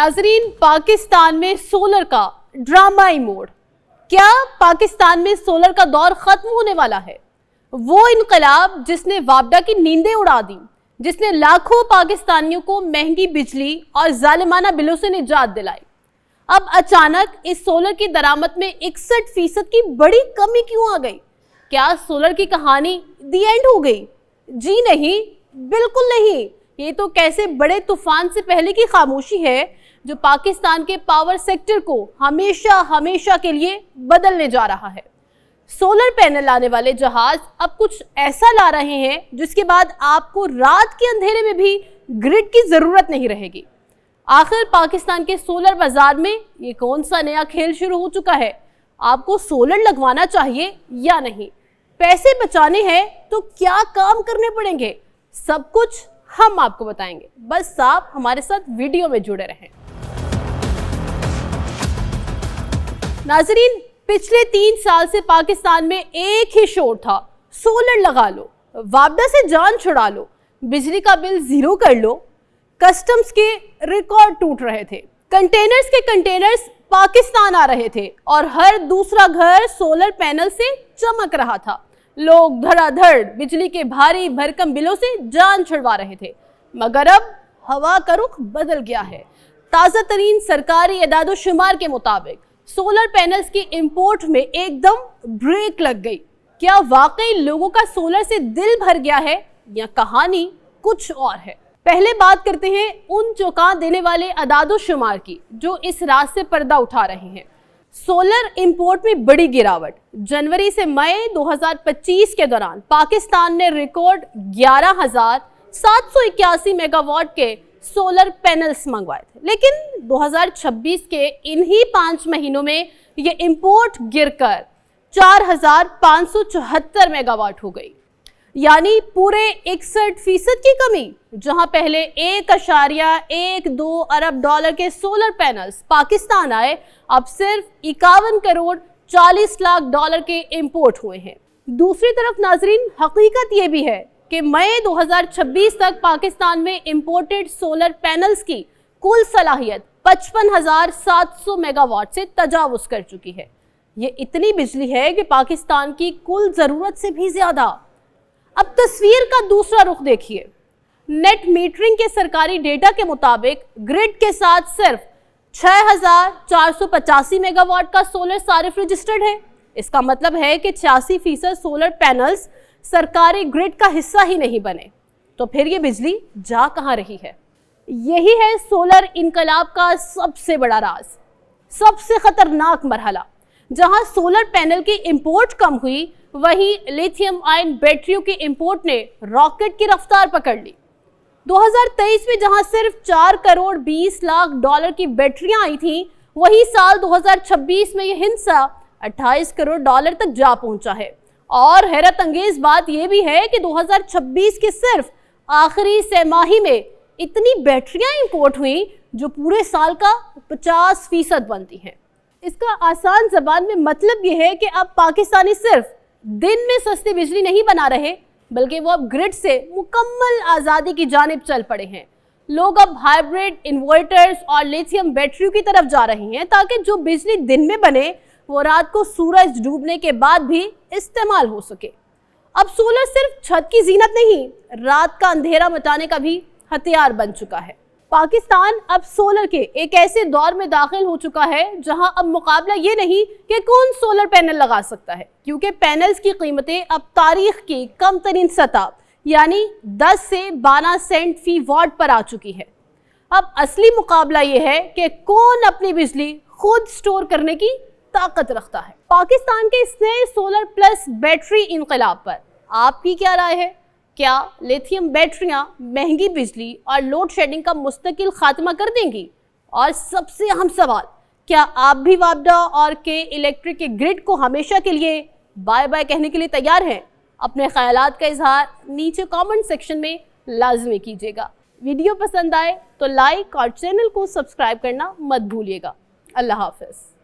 नाजरीन, पाकिस्तान में सोलर का ड्रामाई मोड। क्या पाकिस्तान में सोलर का दौर खत्म होने वाला है? वो इनकलाब जिसने वापडा की नींदें उड़ा दी, जिसने लाखों पाकिस्तानियों को महंगी बिजली और जालिमाना बिलों से निजात दिलाई, अब अचानक इस सोलर की दरामद में 61% की बड़ी कमी क्यों आ गई? क्या सोलर की कहानी दी एंड हो गई? जी नहीं, बिल्कुल नहीं। ये तो कैसे बड़े तूफान से पहले की खामोशी है जो पाकिस्तान के पावर सेक्टर को हमेशा हमेशा के लिए बदलने जा रहा है। सोलर पैनल लाने वाले जहाज अब कुछ ऐसा ला रहे हैं जिसके बाद आपको रात के अंधेरे में भी ग्रिड की जरूरत नहीं रहेगी। आखिर पाकिस्तान के सोलर बाजार में ये कौन सा नया खेल शुरू हो चुका है? आपको सोलर लगवाना चाहिए या नहीं? पैसे बचाने हैं तो क्या काम करने पड़ेंगे? सब कुछ हम आपको बताएंगे। बस आप हमारे साथ वीडियो में जुड़े रहें। नाजरीन, पिछले 3 साल से पाकिस्तान में एक ही शोर था, सोलर लगा लो, वापडा से जान छुड़ा लो, बिजली का बिल जीरो कर लो। कस्टम्स के रिकॉर्ड टूट रहे थे, कंटेनर्स के कंटेनर्स पाकिस्तान आ रहे थे और हर दूसरा घर सोलर पैनल से चमक रहा था। लोग धड़ाधड़ बिजली के भारी भरकम बिलों से जान छुड़वा रहे थे। मगर अब हवा का रुख बदल गया है। ताज़ा तरीन सरकारी एदाद-ओ-शुमार के मुताबिक सोलर पैनल्स की इंपोर्ट में एकदम ब्रेक लग गई। क्या वाकई लोगों का सोलर से दिल भर गया है या कहानी कुछ और है? पहले बात करते हैं उन चौंका देने वाले एदाद-ओ-शुमार की जो इस रात से पर्दा उठा रहे हैं। सोलर इंपोर्ट में बड़ी गिरावट। जनवरी से मई 2025 के दौरान पाकिस्तान ने रिकॉर्ड 11,781 मेगावाट के सोलर पैनल्स मंगवाए थे, लेकिन 2026 के इन्हीं 5 महीनों में ये इंपोर्ट गिरकर 4,574 मेगावाट हो गई, यानी पूरे 61% की कमी। जहां पहले 1.12 अरब डॉलर के सोलर पैनल्स पाकिस्तान आए, अब सिर्फ 51 करोड़ 40 लाख डॉलर के इंपोर्ट हुए हैं। दूसरी तरफ नाजरीन, हकीकत ये भी है कि मई 2026 तक पाकिस्तान में इंपोर्टेड सोलर पैनल्स की कुल सलाहियत 55,700 मेगावाट से तजावुज कर चुकी है। ये इतनी बिजली है कि पाकिस्तान की कुल जरूरत से भी ज्यादा। अब तस्वीर का दूसरा रुख देखिए। नेट मीटरिंग के सरकारी डेटा के मुताबिक ग्रिड के साथ सिर्फ 6,485 मेगावाट का सोलर सारिफ रजिस्टर्ड है। इसका मतलब है कि 86% सोलर पैनल्स सरकारी ग्रिड का हिस्सा ही नहीं बने। तो फिर ये बिजली जा कहां रही है? यही है सोलर इनकलाब का सबसे बड़ा राज, सबसे खतरनाक मरहला। जहां सोलर पैनल की इंपोर्ट कम हुई, वहीं लिथियम आयन बैटरियों की इंपोर्ट ने रॉकेट की रफ्तार पकड़ ली। 2023 में जहां सिर्फ 4 करोड़ 20 लाख डॉलर की बैटरियां आई थीं, वहीं साल 2026 में यह हिस्सा 28 करोड़ डॉलर तक जा पहुंचा है। और हैरत अंगेज बात यह भी है कि 2026 के सिर्फ आखिरी तिमाही में इतनी बैटरियां इंपोर्ट हुई जो पूरे साल का 50% बनती हैं। इसका आसान जबान में मतलब यह है कि अब पाकिस्तानी सिर्फ दिन में सस्ती बिजली नहीं बना रहे, बल्कि वो अब ग्रिड से मुकम्मल आज़ादी की जानिब चल पड़े हैं। लोग अब हाइब्रिड इन्वर्टर्स और लिथियम बैटरियों की तरफ जा रहे हैं ताकि जो बिजली दिन में बने वो रात को सूरज डूबने के बाद भी इस्तेमाल हो सके। अब सोलर सिर्फ छत की जीनत नहीं, रात का अंधेरा मिटाने का भी हथियार बन चुका है। पाकिस्तान अब सोलर के एक ऐसे दौर में दाखिल हो चुका है जहां अब मुकाबला ये नहीं कि कौन सोलर पैनल लगा सकता है, क्योंकि पैनल्स की कीमतें अब तारीख की कम तरीन सतह यानी 10 से 12 सेंट फी वाट पर आ चुकी है। अब असली मुकाबला ये है कि कौन अपनी बिजली खुद स्टोर करने की ताकत रखता है। पाकिस्तान के इस नए सोलर प्लस बैटरी इनकलाब पर आपकी क्या राय है? क्या लिथियम बैटरियां महंगी बिजली और लोड शेडिंग का मुस्तकिल खात्मा कर देंगी? और सबसे अहम सवाल, क्या आप भी वापडा और के इलेक्ट्रिक के ग्रिड को हमेशा के लिए बाय बाय कहने के लिए तैयार हैं? अपने ख्यालात का इजहार नीचे कमेंट सेक्शन में लाजमी कीजिएगा। वीडियो पसंद आए तो लाइक और चैनल को सब्सक्राइब करना मत भूलिएगा। अल्लाह हाफिज।